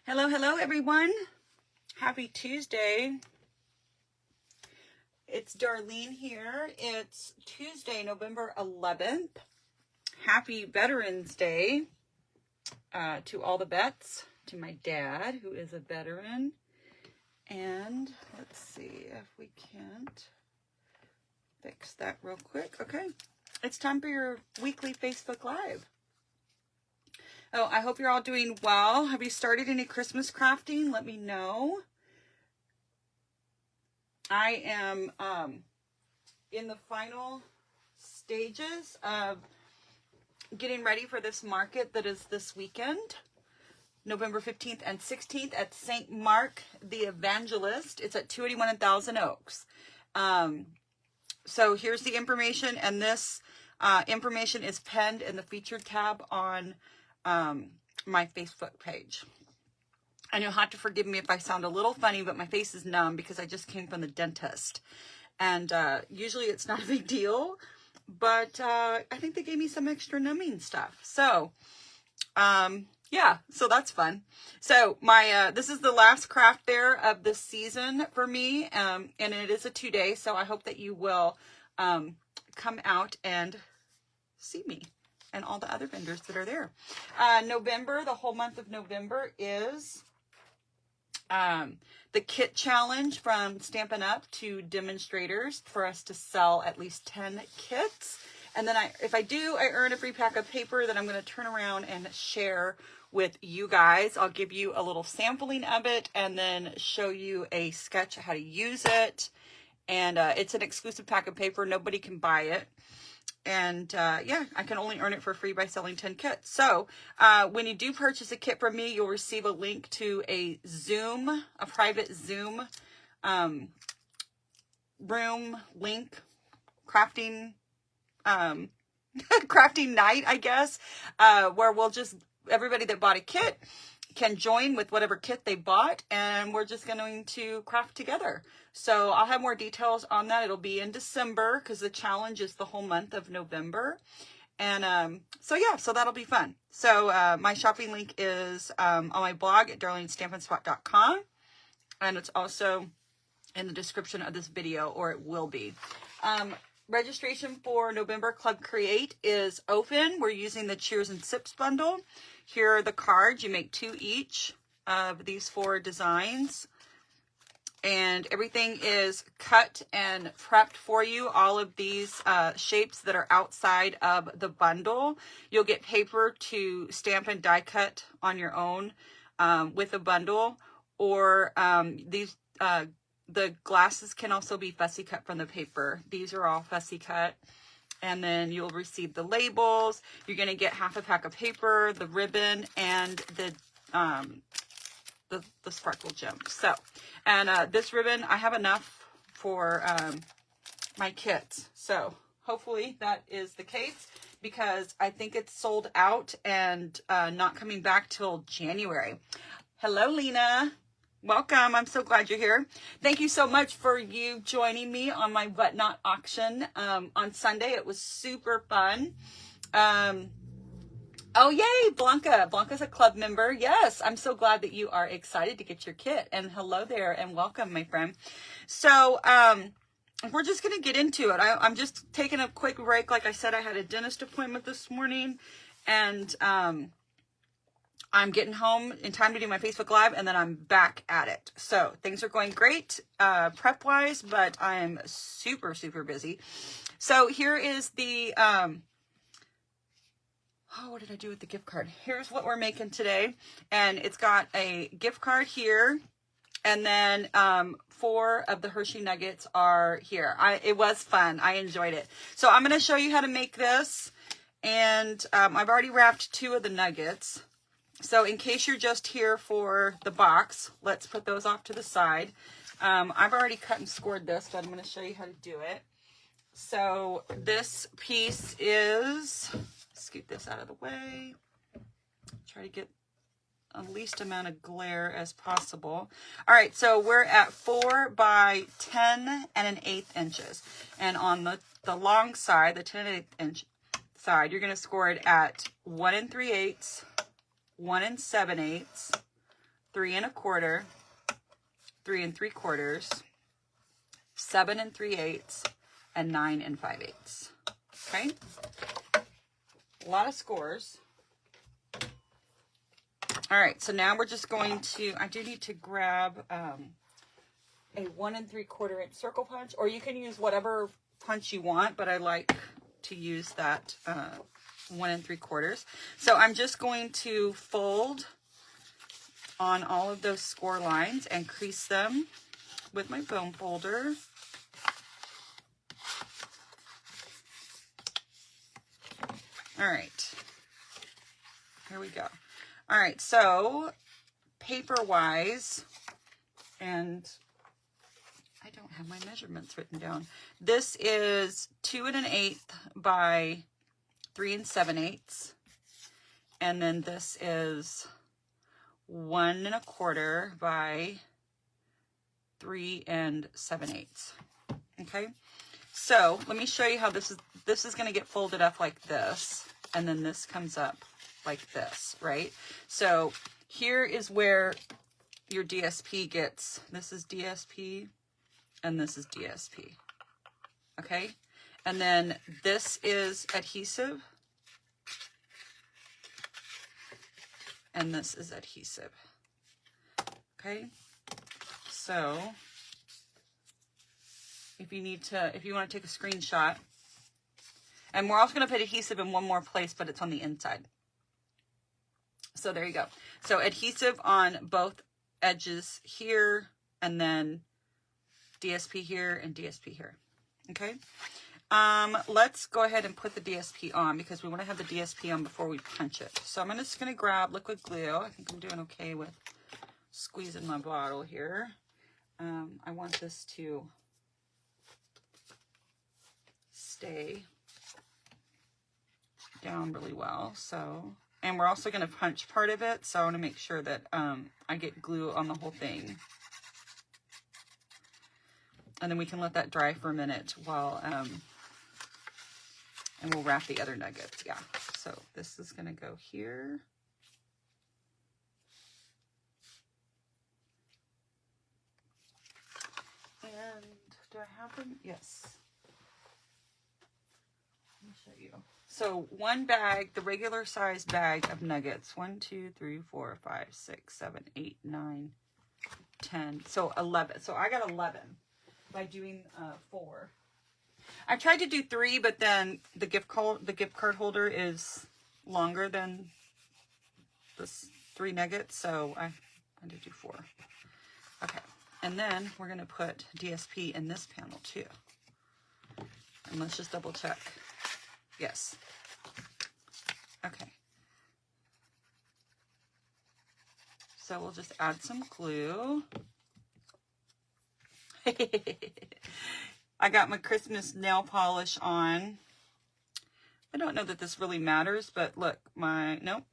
Hello, hello, everyone. Happy Tuesday. It's Darlene here. It's Tuesday, November 11th. Happy Veterans Day to all the vets, to my dad, who is a veteran. And let's see if we can't fix that real quick. Okay, it's time for your weekly Facebook Live. Oh, I hope you're all doing well. Have you started any Christmas crafting? Let me know. I am in the final stages of getting ready for this market that is this weekend, November 15th and 16th at St. Mark the Evangelist. It's at 281 in Thousand Oaks. So here's the information, and this information is penned in the featured tab on my Facebook page. And you'll have to forgive me if I sound a little funny, but my face is numb because I just came from the dentist. And usually it's not a big deal, but I think they gave me some extra numbing stuff. So, yeah, so that's fun. So my this is the last craft fair of this season for me, and it is a 2-day, so I hope that you will come out and see me and all the other vendors that are there. November, the whole month of November is the kit challenge from Stampin' Up! To demonstrators for us to sell at least 10 kits. And then if I do, I earn a free pack of paper that I'm going to turn around and share with you guys. I'll give you a little sampling of it and then show you a sketch of how to use it. And it's an exclusive pack of paper. Nobody can buy it. And yeah, I can only earn it for free by selling 10 kits. So when you do purchase a kit from me, you'll receive a link to a Zoom, a private Zoom room link, crafting crafting night, I guess, where we'll just, everybody that bought a kit can join with whatever kit they bought, and we're just going to craft together. So I'll have more details on that. It'll be in December because the challenge is the whole month of November. And so yeah, so that'll be fun. So my shopping link is on my blog at darlenestampinspot.com, and it's also in the description of this video, or it will be. Registration for November Club Create is open. We're using the Cheers and Sips bundle. Here are the cards. You make 2 each of these 4 designs. And everything is cut and prepped for you. All of these shapes that are outside of the bundle. You'll get paper to stamp and die cut on your own with a bundle. Or the glasses can also be fussy cut from the paper. These are all fussy cut. And then you'll receive the labels. You're going to get half a pack of paper, the ribbon, and the sparkle gem. So, and this ribbon, I have enough for my kits. So hopefully that is the case, because I think it's sold out and not coming back till January. Hello, Lena. Welcome. I'm so glad you're here. Thank you so much for you joining me on my Whatnot auction on Sunday. It was super fun. Oh, yay, Blanca. Blanca's a club member. Yes, I'm so glad that you are excited to get your kit. And hello there and welcome, my friend. So we're just going to get into it. I'm just taking a quick break. Like I said, I had a dentist appointment this morning, and I'm getting home in time to do my Facebook Live, and then I'm back at it. So things are going great prep-wise, but I'm super, super busy. So here is the, what did I do with the gift card? Here's what we're making today. And it's got a gift card here. And then 4 of the Hershey Nuggets are here. It was fun. I enjoyed it. So I'm going to show you how to make this. And I've already wrapped 2 of the nuggets. So in case you're just here for the box, let's put those off to the side. I've already cut and scored this, but I'm going to show you how to do it. So this piece is, scoot this out of the way, try to get the least amount of glare as possible. All right, so we're at 4 by 10 and 1/8 inches. And on the long side, the 10 and 1/8 inch side, you're going to score it at 1 3/8, 1 7/8, 3 1/4, 3 3/4, 7 3/8, and 9 5/8. Okay, a lot of scores. All right, so now we're just going to, I do need to grab a 1 3/4 inch circle punch, or you can use whatever punch you want, but I like to use that 1 3/4. So I'm just going to fold on all of those score lines and crease them with my bone folder. All right, here we go. All right, so paper-wise, and I don't have my measurements written down. This is 2 1/8 by 3 7/8, and then this is 1 1/4 by 3 7/8. Okay, so let me show you how this is going to get folded up like this, and then this comes up like this, right? So here is where your DSP gets, this is DSP and this is DSP. Okay, and then this is adhesive and this is adhesive. Okay, so if you want to take a screenshot, and we're also going to put adhesive in one more place, but it's on the inside. So there you go. So adhesive on both edges here, and then DSP here and DSP here. Okay. Let's go ahead and put the DSP on because we want to have the DSP on before we punch it. So I'm just going to grab liquid glue. I think I'm doing okay with squeezing my bottle here. I want this to stay down really well. So, and we're also going to punch part of it, so I want to make sure that I get glue on the whole thing. And then we can let that dry for a minute while, and we'll wrap the other nuggets. Yeah, so this is going to go here. And do I have them? Yes. Let me show you. So one bag, the regular size bag of nuggets, 1, 2, 3, 4, 5, 6, 7, 8, 9, 10. So 11. So I got 11 by doing 4. I tried to do 3, but then the gift card holder is longer than this 3 nuggets, so I had to do 4. Okay, and then we're gonna put DSP in this panel too. And let's just double check. Yes. Okay. So we'll just add some glue. I got my Christmas nail polish on. I don't know that this really matters, but look, nope.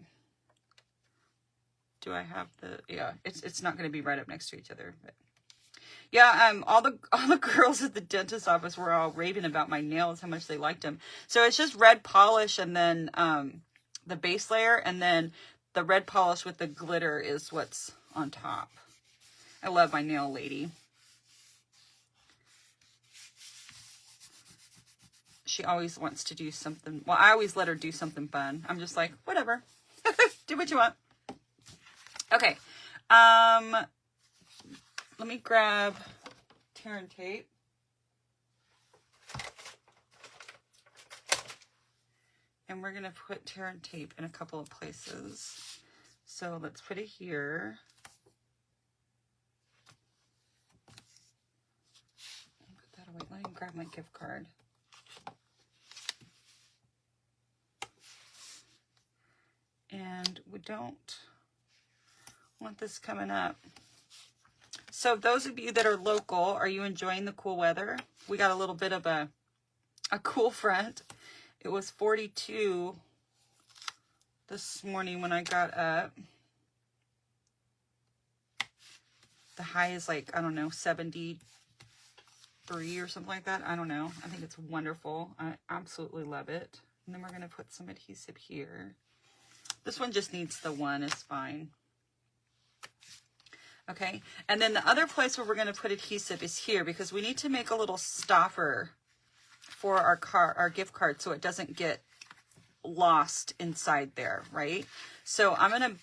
Do I have the, yeah, it's not going to be right up next to each other, but yeah, all the girls at the dentist office were all raving about my nails, how much they liked them. So it's just red polish and then the base layer, and then the red polish with the glitter is what's on top. I love my nail lady. She always wants to do something. Well, I always let her do something fun. I'm just like, whatever. Do what you want. Okay. Let me grab tear and tape. And we're going to put tear and tape in a couple of places. So let's put it here. Put that away. Let me grab my gift card. And we don't want this coming up. So those of you that are local, are you enjoying the cool weather? We got a little bit of a cool front. It was 42 this morning when I got up. The high is like, I don't know, 73 or something like that. I don't know. I think it's wonderful. I absolutely love it. And then we're going to put some adhesive here. This one just needs the one, it's fine. Okay, and then the other place where we're going to put adhesive is here, because we need to make a little stopper for our gift card so it doesn't get lost inside there, right? So I'm going to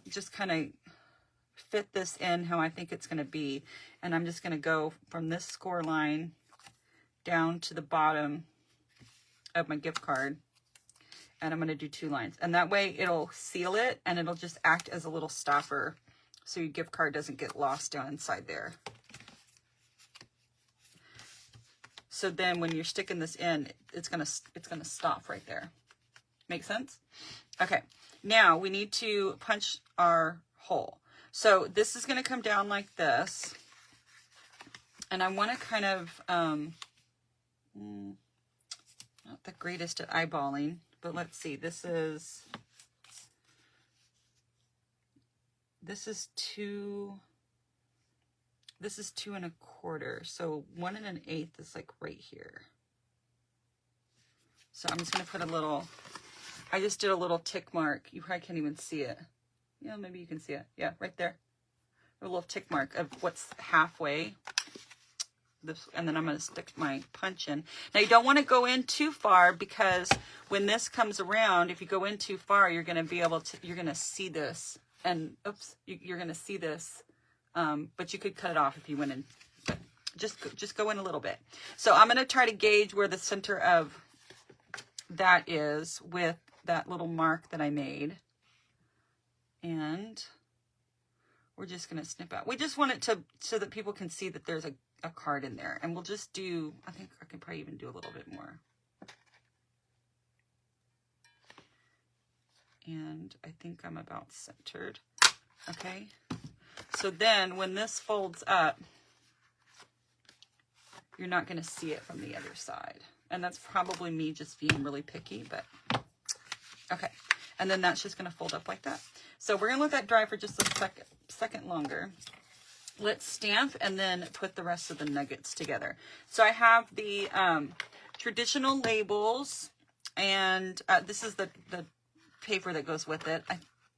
just kind of fit this in how I think it's going to be, and I'm just going to go from this score line down to the bottom of my gift card, and I'm going to do 2 lines, and that way it'll seal it and it'll just act as a little stopper so your gift card doesn't get lost down inside there. So then when you're sticking this in, it's gonna stop right there. Make sense? Okay, now we need to punch our hole. So this is gonna come down like this, and I want to kind of not the greatest at eyeballing, but let's see. This is 2. This is 2 1/4. So 1 1/8 is like right here. So I'm just going to put a little, I just did a little tick mark. You probably can't even see it. Yeah, maybe you can see it. Yeah, right there. A little tick mark of what's halfway. This, and then I'm going to stick my punch in. Now you don't want to go in too far, because when this comes around, if you go in too far, you're going to be able to, you're going to see this. And oops, you're going to see this, but you could cut it off if you went in. But just go in a little bit. So I'm going to try to gauge where the center of that is with that little mark that I made, and we're just going to snip out. We just want it to so that people can see that there's a card in there, and we'll just do. I think I can probably even do a little bit more. And I think I'm about centered. Okay. So then when this folds up, you're not going to see it from the other side. And that's probably me just being really picky, but okay. And then that's just going to fold up like that. So we're going to let that dry for just a second longer. Let's stamp and then put the rest of the nuggets together. So I have the traditional labels, and this is the paper that goes with it.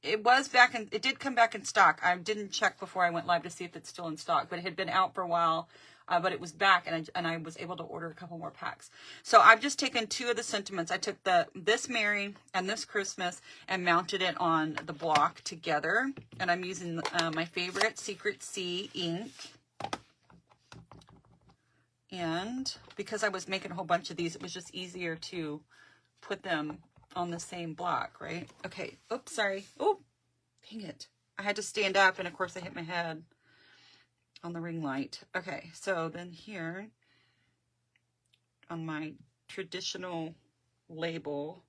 It did come back in stock. I didn't check before I went live to see if it's still in stock, but it had been out for a while, but it was back, and I was able to order a couple more packs. So I've just taken 2 of the sentiments. I took this Mary and this Christmas and mounted it on the block together, and I'm using my favorite Secret Sea ink. And because I was making a whole bunch of these, it was just easier to put them on the same block, right? Okay. Oops, sorry. Oh, dang it. I had to stand up, and of course I hit my head on the ring light. Okay, so then here on my traditional label,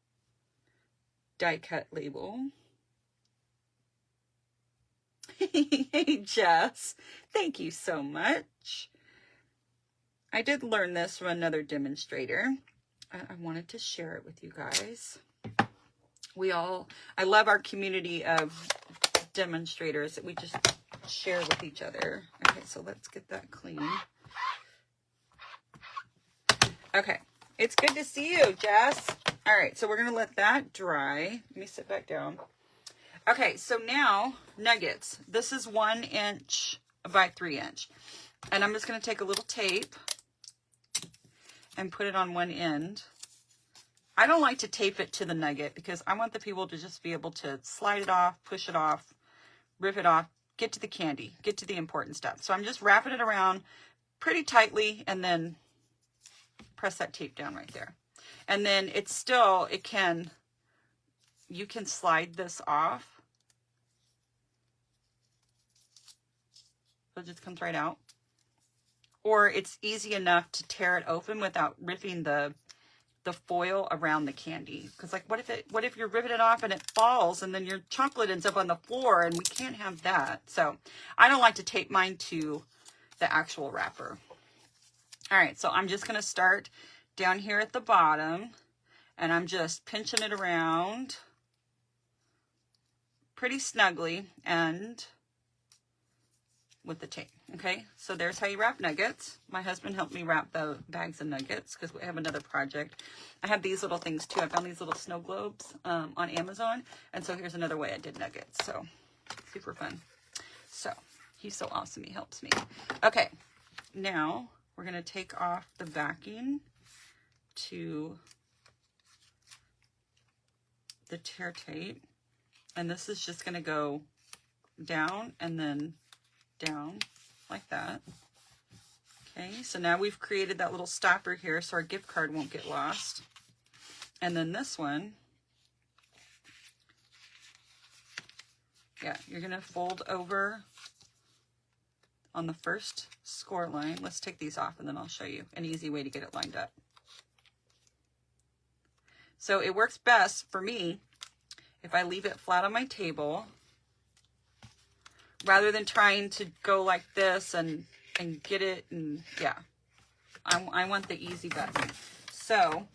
die cut label. Hey, Jess. Thank you so much. I did learn this from another demonstrator. I wanted to share it with you guys. I love our community of demonstrators that we just share with each other. Okay, so let's get that clean. Okay, it's good to see you, Jess. All right, so we're going to let that dry. Let me sit back down. Okay, so now nuggets. This is 1 inch by 3 inch. And I'm just going to take a little tape and put it on one end. I don't like to tape it to the nugget because I want the people to just be able to slide it off, push it off, rip it off, get to the candy, get to the important stuff. So I'm just wrapping it around pretty tightly and then press that tape down right there. And then it's still, you can slide this off. So it just comes right out. Or it's easy enough to tear it open without ripping the foil around the candy. Because like, what if you're ripping it off and it falls and then your chocolate ends up on the floor, and we can't have that. So I don't like to tape mine to the actual wrapper. All right, so I'm just going to start down here at the bottom, and I'm just pinching it around pretty snugly and with the tape. Okay, so there's how you wrap nuggets. My husband helped me wrap the bags of nuggets because we have another project. I have these little things too. I found these little snow globes on Amazon, and so here's another way I did nuggets. So super fun. So He's so awesome. He helps me. Okay. Now we're going to take off the backing to the tear tape. And this is just going to go down and then down like that. Okay, so now we've created that little stopper here so our gift card won't get lost. And then this one, yeah, you're going to fold over on the first score line. Let's take these off and then I'll show you an easy way to get it lined up. So it works best for me if I leave it flat on my table rather than trying to go like this and get it. And yeah, I want the easy button. So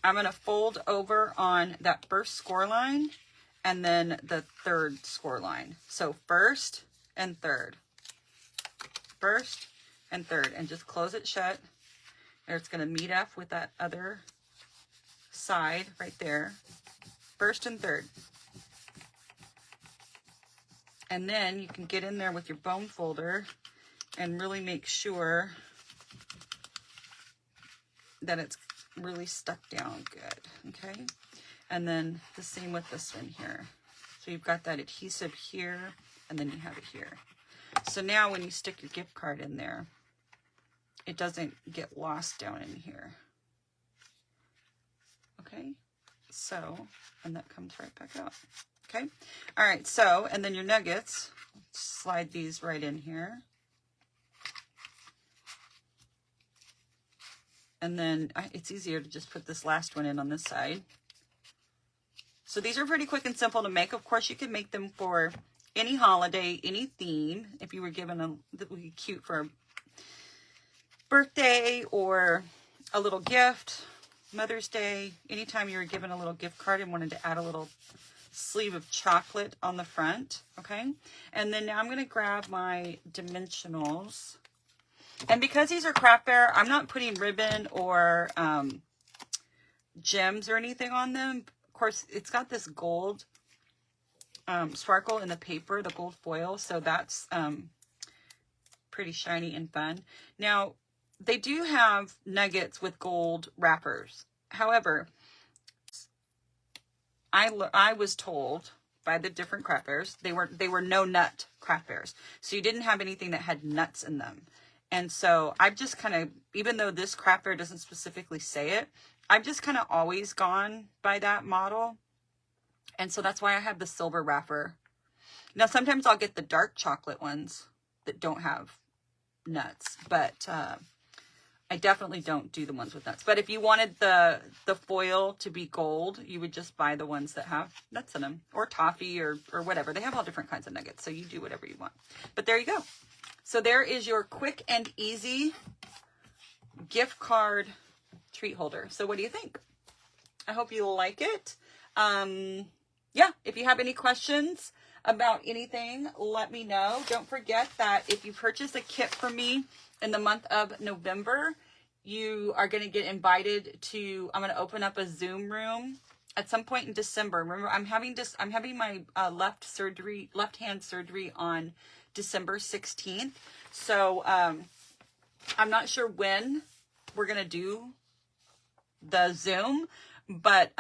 I'm going to fold over on that first score line and then the third score line. So first and third, first and third, and just close it shut. Or it's going to meet up with that other side right there. First and third. And then you can get in there with your bone folder and really make sure that it's really stuck down good, okay? And then the same with this one here. So you've got that adhesive here, and then you have it here. So now when you stick your gift card in there, it doesn't get lost down in here. Okay, so, and that comes right back out. Okay, all right, so, and then your nuggets, slide these right in here. And then it's easier to just put this last one in on this side. So these are pretty quick and simple to make. Of course, you can make them for any holiday, any theme. If you were given that would be cute for a birthday or a little gift, Mother's Day, anytime you were given a little gift card and wanted to add a little sleeve of chocolate on the front, okay? And then now I'm going to grab my dimensionals. And because these are craft fair, I'm not putting ribbon or gems or anything on them. Of course, it's got this gold sparkle in the paper, the gold foil, so that's pretty shiny and fun. Now, they do have nuggets with gold wrappers. However, I was told by the different craft fairs, they were no nut craft fairs. So you didn't have anything that had nuts in them. And so I've just kind of, even though this craft fair doesn't specifically say it, I've just kind of always gone by that model. And so that's why I have the silver wrapper. Now, sometimes I'll get the dark chocolate ones that don't have nuts, but I definitely don't do the ones with nuts. But if you wanted the foil to be gold, you would just buy the ones that have nuts in them, or toffee, or whatever. They have all different kinds of nuggets, so you do whatever you want. But there you go. So there is your quick and easy gift card treat holder. So what do you think? I hope you like it. Yeah, if you have any questions about anything, let me know. Don't forget that if you purchase a kit from me in the month of November, you are going to get invited to, I'm going to open up a Zoom room at some point in December. Remember, I'm having my left hand surgery on December 16th. So I'm not sure when we're going to do the Zoom, but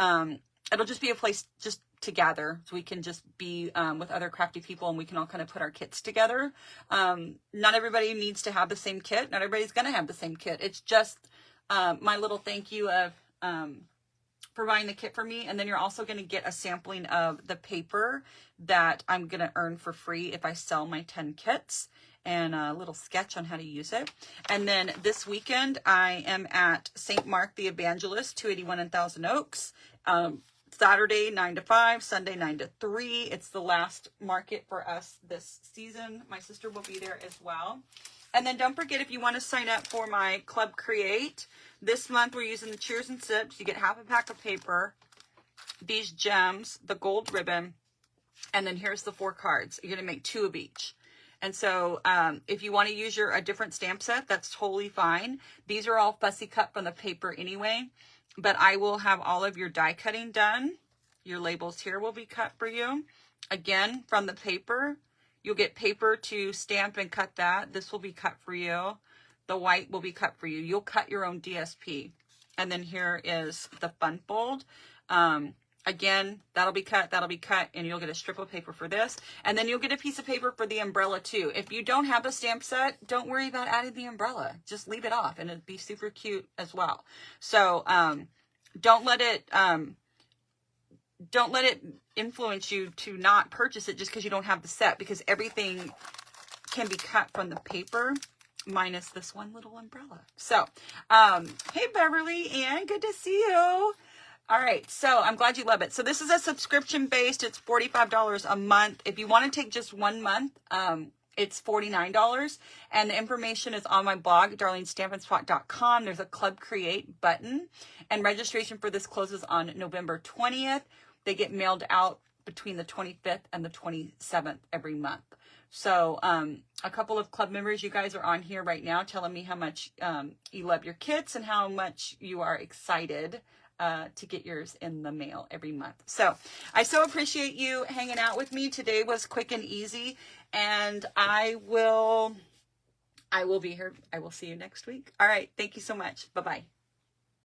it'll just be a place just to gather, so we can just be with other crafty people and we can all kind of put our kits together. Not everybody needs to have the same kit. Not everybody's going to have the same kit. It's just my little thank you of for buying the kit for me. And then you're also going to get a sampling of the paper that I'm going to earn for free if I sell my 10 kits, and a little sketch on how to use it. And then this weekend, I am at St. Mark the Evangelist, 281 in Thousand Oaks. Saturday, 9 to 5, Sunday, 9 to 3. It's the last market for us this season. My sister will be there as well. And then don't forget, if you want to sign up for my Club Create, this month we're using the Cheers and Sips. You get half a pack of paper, these gems, the gold ribbon, and then here's the 4 cards. You're going to make 2 of each. And so if you want to use a different stamp set, that's totally fine. These are all fussy cut from the paper anyway, but I will have all of your die cutting done. Your labels here will be cut for you. Again, from the paper, You'll get paper to stamp and cut that. This will be cut for you. The white will be cut for you. You'll cut your own DSP. And then here is the fun fold. Again, that'll be cut, and you'll get a strip of paper for this. And then you'll get a piece of paper for the umbrella too. If you don't have a stamp set, don't worry about adding the umbrella. Just leave it off and it'd be super cute as well. So don't let it influence you to not purchase it just because you don't have the set, because everything can be cut from the paper minus this one little umbrella. So, hey Beverly Ann, good to see you. All right, so I'm glad you love it. So this is a subscription based. It's $45 a month. If you want to take just 1 month, it's $49. And the information is on my blog, darlingstampinspot.com. There's a Club Create button. And registration for this closes on November 20th. They get mailed out between the 25th and the 27th every month. So a couple of club members, you guys are on here right now telling me how much you love your kits and how much you are excited to get yours in the mail every month. So I so appreciate you hanging out with me. Today was quick and easy, and I will be here. I will see you next week. All right. Thank you so much. Bye-bye.